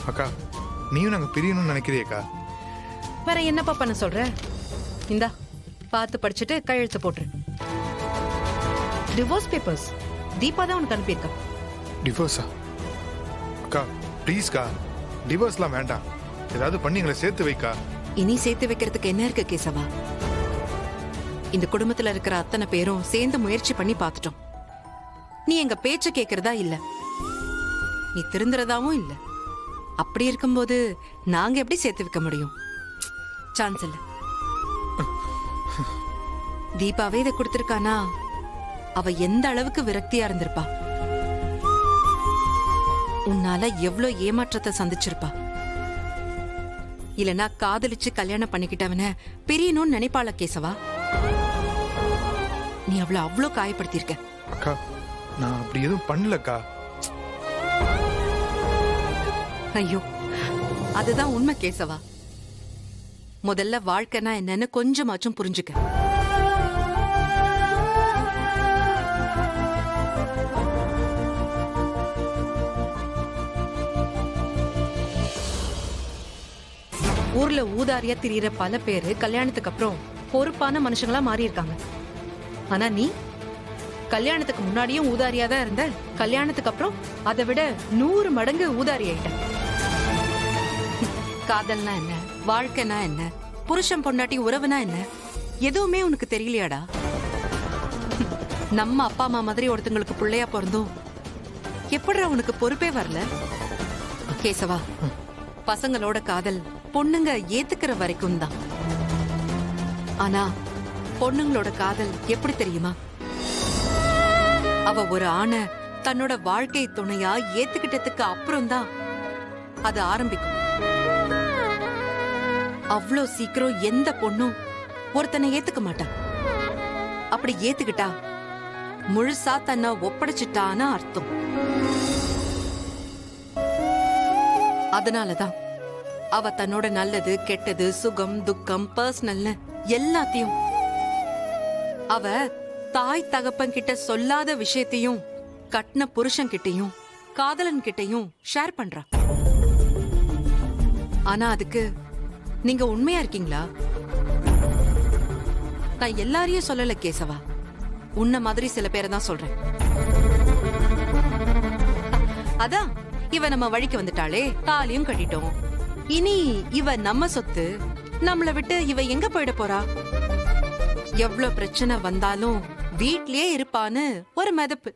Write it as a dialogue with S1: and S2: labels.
S1: அக்கா நீயும் நாங்க பிரியணும்னு நினைக்கிறியக்கா?
S2: வேற என்னப்பா பண்ண சொல்ற? இந்தா பார்த்து படிச்சுட்டு கையெழுத்து போட்டுரு. டிவோர்ஸ் பேப்பர்ஸ் தீபா தான் உனக்கு அனுப்பியிருக்கா.
S1: டிவோர்ஸா? அக்கா ப்ளீஸ்க்கா, டிவோர்ஸ்லாம் வேண்டாம். ஏதாவது பண்ணி எங்களை சேர்த்து வைக்கா.
S3: இனி சேர்த்து வைக்கிறதுக்கு என்ன இருக்கு கேசவா? இந்த குடும்பத்துல இருக்கிற அத்தனை பேரும் சேர்ந்து முயற்சி பண்ணி பார்த்துட்டோம். நீ எங்க பேச்ச கேக்குறதா இல்ல, நீ திருந்துறதாவும் இல்ல. அப்படி இருக்கும்போது நாங்க எப்படி சேர்த்து வைக்க முடியும்? சான்ஸ் இல்ல. தீபாவே இதை கொடுத்திருக்கானா, அவ எந்த அளவுக்கு விரக்தியா இருந்திருப்பா. உன்னால எவ்வளவு ஏமாற்றத்தை சந்திச்சிருப்பா. இல்லனா காதலிச்சு கல்யாணம் பண்ணிக்கிட்டவன பிரியணும்னு நினைப்பாள கேசவா? நீ அவளை அவ்வளோ காயப்படுத்திருக்க.
S1: அக்கா நான் அப்படி எதுவும் பண்ணலக்கா.
S3: ஐயோ, அதுதான் உண்மை கேசவா. முதல்ல வாழ்க்கைனா என்னன்னு கொஞ்சமாச்சும் புரிஞ்சுக்க.
S2: ஊர்ல ஊதாரியா திரியிற பல பேரு கல்யாணத்துக்கு அப்புறம் பொறுப்பான மனுஷங்களா மாறி இருக்காங்க. ஆனா நீ கல்யாணத்துக்கு முன்னாடியும் ஊதாரியா தான் இருந்த, கல்யாணத்துக்கு அப்புறம் அதை விட 100 மடங்கு ஊதாரி ஆயிட்ட.
S3: காதல்னா என்ன, வாழ்க்கைனா என்ன, புருஷன் பொண்டாட்டி உறவுனா என்ன, எதுவுமே உனக்கு தெரியலையாடா? நம்ம அப்பா அம்மா மாதிரி ஒருத்தங்களுக்கு பிள்ளையா பிறந்தும் எப்படிடா உனக்கு பொறுப்பே வரல? கேசவா, பசங்களோட காதல் பொண்ணுங்க ஏத்துக்கிற வரைக்கும் தான். ஆனா பொண்ணுங்களோட காதல் எப்படி தெரியுமா? அவ ஒரு ஆணை தன்னோட வாழ்க்கை துணையா ஏத்துக்கிட்டதுக்கு அப்புறம் தான் அது ஆரம்பிக்கும். அவ்வளோ சீக்கிரம் எந்த பொண்ணும் ஒருத்தனை ஏத்துக்க மாட்டான். அப்படி ஏத்துக்கிட்டா முழுசா தன்னை ஒப்படைச்சிட்டான்னு அர்த்தம். அதனாலதான் அவ தன்னோட நல்லது கெட்டது சுகம் துக்கம் பர்சனல்னு எல்லாத்தையும் அவ தாய் தகப்பன் கிட்ட சொல்லாத விஷயத்தையும் கட்டின புருஷன் கிட்டையும் காதலன் கிட்டையும் ஷேர் பண்றா. ஆனா அதுக்கு நீங்க உண்மையா இருக்கீங்களா? நான் எல்லாரையும் சொல்லல கேசவா, உன்ன மாதிரி சில பேரை தான் சொல்றேன். அதான் இவ நம்ம வழிக்கு வந்துட்டாளே, தாலியும் கட்டிட்டோம், இனி இவ நம்ம சொத்து, நம்மள விட்டு இவ எங்க போயிட போறா? எவ்வளவு பிரச்சனை வந்தாலும் வீட்லயே இருப்பான்னு ஒரு மிதப்பு.